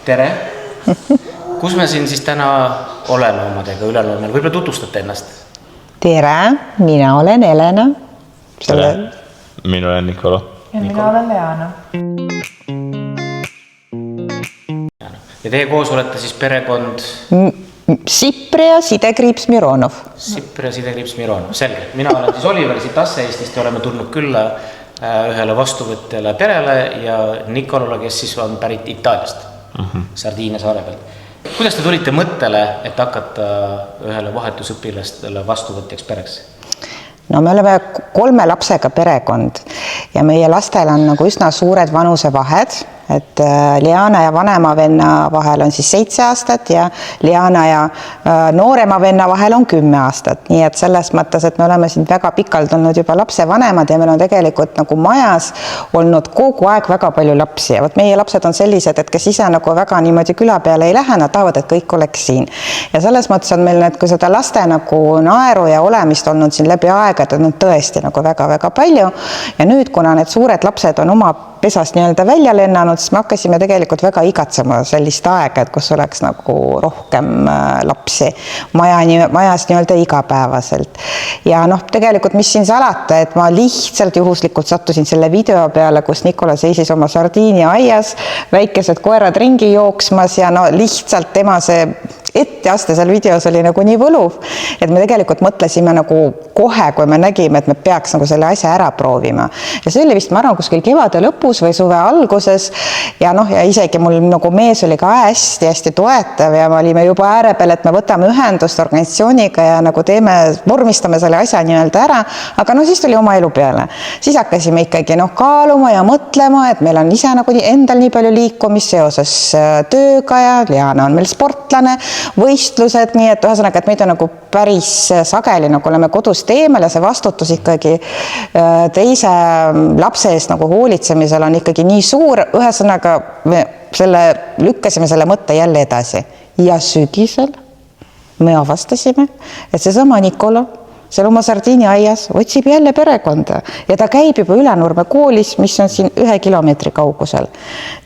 Tere! Kus me siin siis täna oleme omadega Ülenurmel? Võib-olla tutvustate ennast? Tere! Mina olen Elena. Tere! Mina olen Nikola. Ja mina olen Leana. Ja teie koos olete siis perekond? Sipre ja Sidekriips Mironov. Sipre ja Sidekriips Mironov, selge. Mina olen siis Oliver siit Asse Eestist ja oleme tulnud külla ühele vastuvõtjale perele ja Nikolale, kes siis on pärit Itaaliast, Sardiinia saare pealt. Kuidas te tulite mõttele, et hakata ühele vahetusõpilastele vastuvõtjaks pereks? No me oleme 3 lapsega perekond ja meie lastel on nagu üsna suured vanusevahed, et Leana ja vanema venna vahel on siis 7 aastat ja Leana ja noorema venna vahel on 10 aastat. Nii et selles mõttes, et me oleme siin väga pikalt olnud juba lapsevanemad ja meil on tegelikult nagu majas olnud kogu aeg väga palju lapsi. Ja meie lapsed on sellised, et kes ise nagu väga niimoodi küla peale ei lähe, nad tahavad, et kõik oleks siin. Ja selles mõttes on meil need, kui seda laste nagu naeru ja olemist olnud siin läbi aega, et on tõesti nagu väga-väga palju. Ja nüüd, kuna need suured lapsed on oma pesast nii-öelda välja lennanud, siis me hakkasime tegelikult väga igatsema sellist aega, et kus oleks nagu rohkem lapsi majas nii-öelda igapäevaselt. Ja tegelikult, mis siin salata, et ma lihtsalt juhuslikult sattusin selle video peale, kus Nikola seisis oma Sardiinia aias, väikesed koerad ringi jooksmas ja lihtsalt tema see etteaste seal videos oli nagu nii võluv, et me tegelikult mõtlesime nagu kohe, kui me nägime, et me peaks nagu selle asja ära proovima. Ja see oli vist, ma arvan, kuskil kevade lõpus või suve alguses ja ja isegi mul nagu mees oli ka hästi toetav ja me olime juba ääre peal, et me võtame ühendust organisatsiooniga ja nagu vormistame selle asja nii-öelda ära, aga siis tuli oma elu peale. Siis hakkasime ikkagi kaaluma ja mõtlema, et meil on ise nagu endal nii palju liikumist seoses tööga ja Leana on meil sportlane, võistlused, nii et ühesõnaga, et meid on nagu päris sageli, nagu oleme kodust eemal ja see vastutus ikkagi teise lapse eest nagu hoolitsemisel on ikkagi nii suur, ühesõnaga me lükkasime selle mõtte jälle edasi. Ja sügisel me avastasime, et seesama Nikola seal oma Sardiinia aias otsib jälle perekonda ja ta käib juba Ülenurme koolis, mis on siin 1 kilomeetri kaugusel.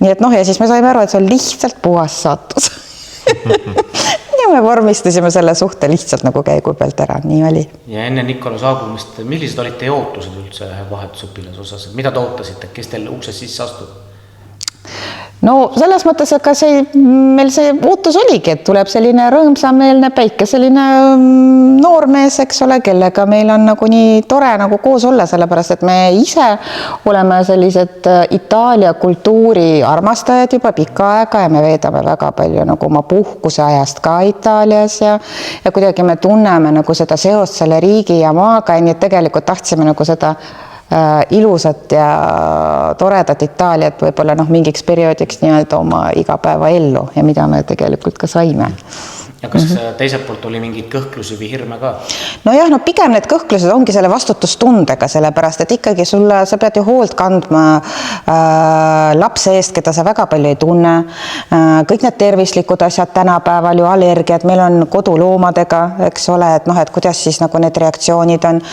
Nii et ja siis me saime aru, et see on lihtsalt puhas saatus. Ja me vormistasime selle suhte lihtsalt nagu käigu pealt ära, nii oli. Ja enne Nikola saabumist, millised olid teie ootused üldse vahetusõpilase osas? Mida te ootasite, kes teil uksest sisse astub? No selles mõttes, aga meil see ootus oligi, et tuleb selline rõõmsameelne päike, selline noormees, eks ole, kellega meil on nagu nii tore nagu koos olla, sellepärast, et me ise oleme sellised Itaalia kultuuri armastajad juba pikka aega ja me veedame väga palju nagu oma puhkuse ajast ka Itaalias ja kuidagi me tunneme nagu seda seost selle riigi ja maaga, nii et tegelikult tahtsime nagu seda ilusat ja toredat Itaaliat võib-olla mingiks perioodiks nii-öelda oma igapäeva ellu ja mida me tegelikult ka saime. Ja kas teiselt poolt oli mingid kõhklusi või hirme ka? Pigem need kõhklused ongi selle vastutustundega, sellepärast, et ikkagi sa pead ju hoolt kandma lapse eest, keda sa väga palju ei tunne. Kõik need tervislikud asjad tänapäeval ju allergiad, meil on koduloomadega, eks ole, et kuidas siis nagu need reaktsioonid on.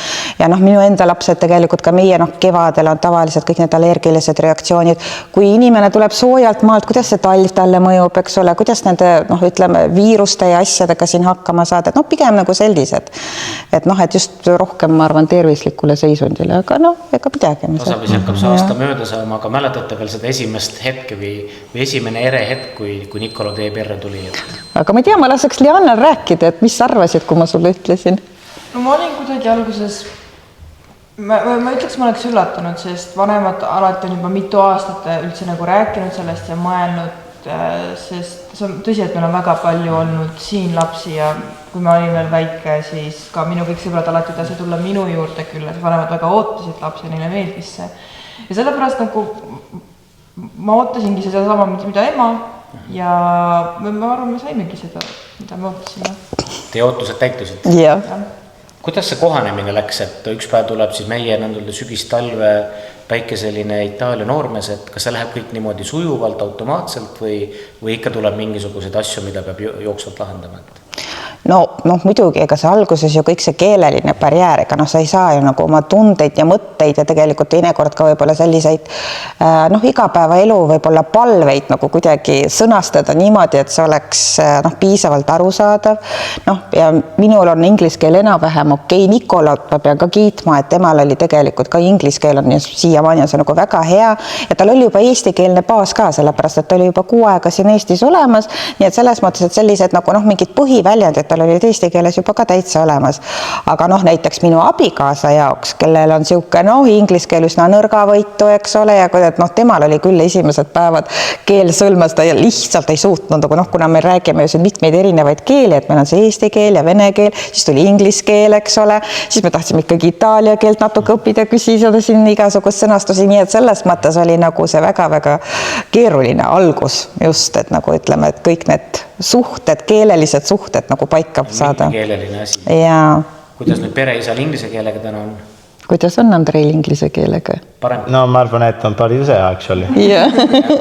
Ja minu enda lapsed tegelikult ka meie kevadel on tavaliselt kõik need allergilised reaktsioonid. Kui inimene tuleb soojalt maalt, kuidas see talv talle mõjub, eks ole, kuidas nende, ütleme, viiruste ja asjadega siin hakkama saada, et pigem nagu sellised, et just rohkem, ma arvan, tervislikule seisundile, aga ega midagi. Tasapisi hakkab see aasta mööda saama, aga mäletate veel seda esimest hetke või esimene ere hetk, kui Nikola teie perre tuli? Aga ma ei tea, ma laseks Leanal rääkida, et mis arvasid, kui ma sulle ütlesin? No ma olin kuidagi alguses, ma ütleks, ma oleks üllatunud, sest vanemad alati on juba mitu aastat üldse nagu rääkinud sellest ja mõelnud, sest see on tõsi, et meil on väga palju olnud siin lapsi ja kui ma olin veel väike, siis ka minu kõik sõbrad alati tahtsid tulla minu juurde külla, vanemad väga ootasid lapsi ja neile meeldis see. Ja sellepärast nagu ma ootasingi seda sama, mida ema ja ma arvan, me saimegi seda, mida me ootasime. Teie ootused täitusid? Jah. Kuidas see kohanemine läks, et üks päev tuleb siis meie sügis-talve päikeseline Itaalia noormees, et kas see läheb kõik niimoodi sujuvalt, automaatselt või ikka tuleb mingisuguseid asju, mida peab jooksvalt lahendama? muidugi, ega see alguses ju kõik see keeleline barjäär, ega sa ei saa ju nagu oma tundeid ja mõtteid ja tegelikult teinekord ka võib-olla selliseid igapäevaelu võib-olla palveid nagu kuidagi sõnastada niimoodi, et see oleks piisavalt arusaadav. Ja minul on inglise keel enam-vähem okei. Nikolat ma pean ka kiitma, et temal oli tegelikult ka inglise keel on siiamaani on see nagu väga hea ja tal oli juba eestikeelne baas ka, sellepärast, et ta oli juba 6 aega siin Eestis olemas, nii et selles mõttes, et sellised nagu mingid põhiväljendid tal olid eesti keeles juba ka täitsa olemas. Aga näiteks minu abikaasa jaoks, kellel on siuke inglise keel üsna nõrgavõitu, eks ole, ja temal oli küll esimesed päevad keel sõlmas, ta lihtsalt ei suutnud, kuna me räägime ju siin mitmeid erinevaid keeli, et meil on see eesti keel ja vene keel, siis tuli inglise keel, eks ole, siis me tahtsime ikkagi itaalia keelt natuke õppida, küsisada siin igasugust sõnastusi, nii et selles mõttes oli nagu see väga-väga keeruline algus just, et ütleme, et kõik need suhted, keelelised suhted nagu paika saada. Keeleline asi. Jaa. Kuidas nüüd pereisal inglise keelega täna on? Kuidas on Andreil inglise keelega? Parem. No ma arvan, et on päris hea, actually.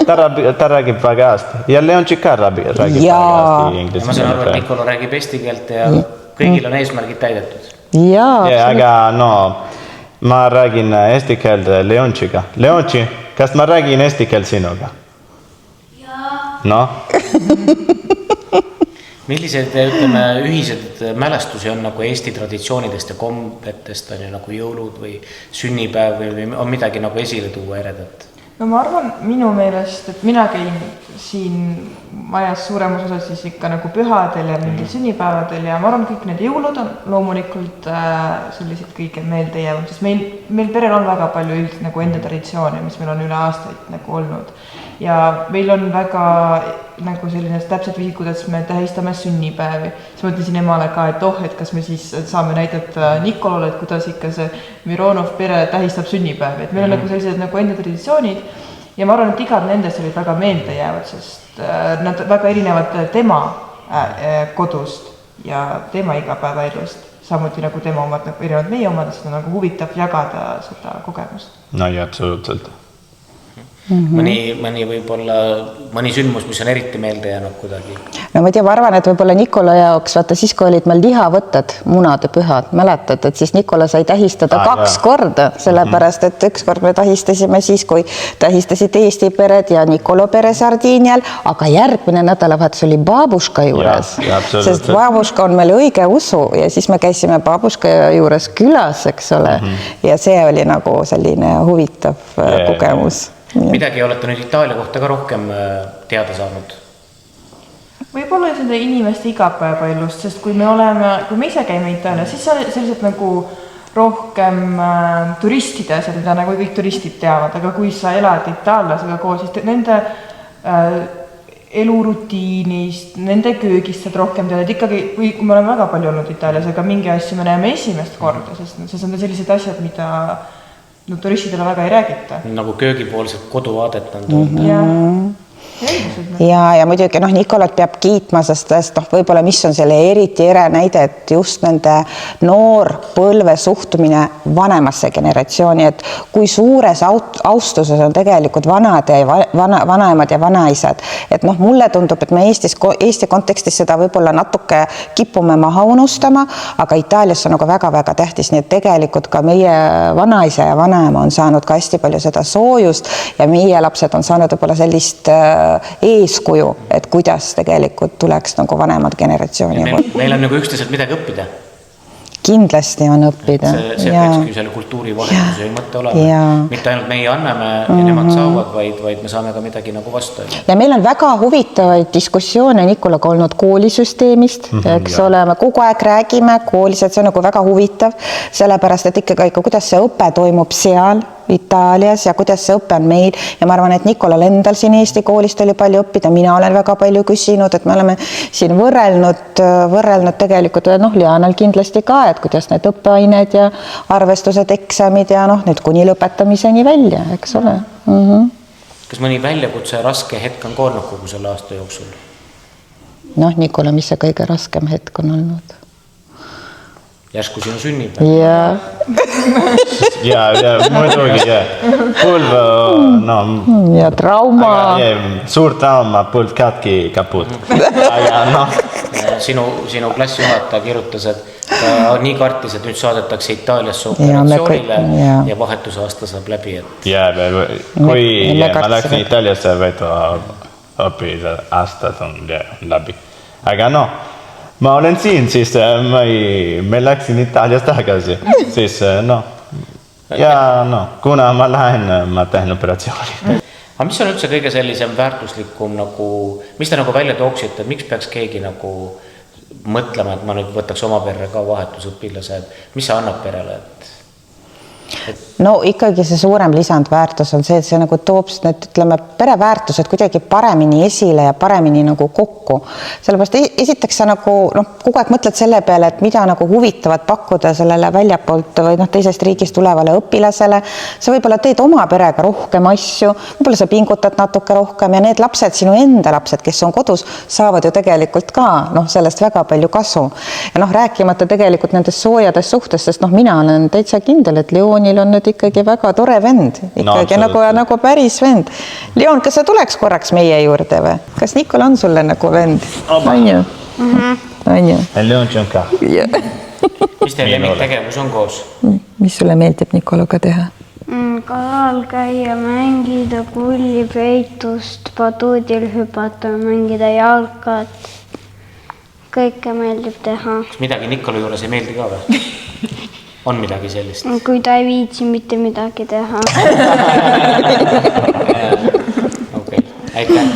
Ta räägib väga hästi. Ja Leonči ka räägib väga hästi inglise keelega. Ma saan aru, et Nikolo räägib eesti keelt ja kõigil on eesmärgid täidetud. Jaa. Aga ma räägin eesti keelt Leončiga. Leonči, kas ma räägin eesti keelt sinuga? Millised, ütleme, ühised mälestusi on nagu Eesti traditsioonidest ja kombetest on ju nagu jõulud või sünnipäev või on midagi nagu esile tuua eredat? No ma arvan minu meelest, et mina käin siin majas suuremas osas siis ikka nagu pühadel ja mingil sünnipäevadel ja ma arvan, kõik need jõulud on loomulikult sellised kõige meeldejäävad, sest meil perel on väga palju nagu enda traditsioone, mis meil on üle aastaid nagu olnud. Ja meil on väga nagu selline täpselt viisid, kuidas me tähistame sünnipäevi. Siis mõtlesin emale ka, et kas me siis saame näidata Nikolole, et kuidas ikka see Mironov pere tähistab sünnipäevi. Et meil on nagu sellised nagu enda traditsioonid ja ma arvan, et igad nendest olid väga meelde jäävad, sest nad väga erinevad tema kodust ja tema igapäevaelust. Samuti nagu tema omad nagu erinevad meie omad, sest on nagu huvitav jagada seda kogemust. No ja, absoluutselt. Mõni võib-olla, mõni sündmus, mis on eriti meelde jäänud kuidagi? No ma arvan, et võib-olla Nikola jaoks, vaata siis, kui olid meil lihavõtted, munade pühad, mäletad, et siis Nikola sai tähistada 2 korda, sellepärast, et üks kord me tähistasime siis, kui tähistasid Eesti pered ja Nikolo pere Sardiinial, aga järgmine nädalavahetus oli Babuška juures, sest Babuška on meil õige usu ja siis me käisime Babuška juures külas, eks ole, ja see oli nagu selline huvitav kogemus. Midagi olete nüüd Itaalia kohta ka rohkem teada saanud? Võib-olla seda inimeste igapäevaelust, sest kui me ise käime Itaalias, siis sellised nagu rohkem turistide asjad, mida nagu kõik turistid teavad, aga kui sa elad itaallasega koos, siis nende elurutiinist, nende köögist saad rohkem teada, et ikkagi, kui me oleme väga palju olnud Itaalias, aga mingi asju me näeme esimest korda, sest on sellised asjad, mida turistidele väga ei räägita. Nagu köögipoolset koduvaadet on tulnud. Ja muidugi Nikolat peab kiitma, sest võib-olla mis on selle eriti ere näide, et just nende noor põlve suhtumine vanemasse generatsiooni, et kui suures austuses on tegelikult vanaemad ja vanaisad, et mulle tundub, et me Eesti kontekstis seda võib-olla natuke kipume maha unustama, aga Itaalias on nagu väga-väga tähtis, nii et tegelikult ka meie vanaisa ja vanaema on saanud ka hästi palju seda soojust ja meie lapsed on saanud võib-olla sellist eeskuju, et kuidas tegelikult tuleks nagu vanemad generatsiooni. Meil on nagu üksteiselt midagi õppida. Kindlasti on õppida. See peakski selle kultuurivahetuse mõtte olema. Mitte ainult meie anname ja nemad saavad, vaid me saame ka midagi nagu vastu. Ja meil on väga huvitavaid diskussioone Nikolaga olnud koolisüsteemist, eks ole, me kogu aeg räägime koolis, et see on nagu väga huvitav, sellepärast, et ikkagi kuidas see õpe toimub seal Itaalias ja kuidas see õpe on meil ja ma arvan, et Nikolal endal siin Eesti koolist oli palju õppida, mina olen väga palju küsinud, et me oleme siin võrrelnud tegelikult Lianal kindlasti ka, et kuidas need õppeained ja arvestused, eksamid ja nüüd kuni lõpetamiseni välja, eks ole. Kas mõni väljakutse raske hetk on olnud kogu selle aasta jooksul? Nikola, mis see kõige raskem hetk on olnud? järsku sinu sünnipäev. ja muidugi, põlv, no. Ja trauma. Suur trauma, põlv katki kaput. Aga no. Sinu klassijuhataja kirjutas, et ta nii kartis, et nüüd saadetakse Itaaliasse operatsioonile ja vahetusaasta saab läbi. Kui ma läksin Itaaliasse, võitu õppida aastad on läbi. Aga no, ma olen siin, siis me läksin Itaaliast tagasi. Siis no, ja no, kuna ma lähen, ma teen operatsiooni. Aga mis on üldse kõige sellisem väärtuslikum, nagu, mis te nagu välja tooksite, et miks peaks keegi nagu mõtlema, et ma nüüd võtaks oma perre ka vahetusõpilase, et mis see annab perele? No ikkagi see suurem lisandväärtus on see, et see nagu toob need, ütleme, pereväärtused kuidagi paremini esile ja paremini nagu kokku. Sellepärast esiteks sa nagu, kogu aeg mõtled selle peale, et mida nagu huvitavat pakkuda sellele väljapoolt või teisest riigist tulevale õpilasele. Sa võib-olla teed oma perega rohkem asju, võib-olla sa pingutad natuke rohkem ja need lapsed, sinu enda lapsed, kes on kodus, saavad ju tegelikult ka sellest väga palju kasu. Ja rääkimata tegelikult nendest soojadest suhtest, sest mina olen täitsa kindel, et Leonil on nüüd ikkagi väga tore vend. Ikkagi nagu päris vend. Leon, kas sa tuleks korraks meie juurde või? Kas Nikol on sulle nagu vend? On ju? On ju? Leon Tšonka. Mis teie lemmiktegevus on koos? Mis sulle meeldib Nikoluga teha? Kalal käia, mängida kulli, peitust, paduudil hüpata, mängida jalkat. Kõike meeldib teha. Kas midagi Nikolu juures ei meeldi ka või? On midagi sellist? Kui ta ei viitsi mitte midagi teha. Okei, aitäh.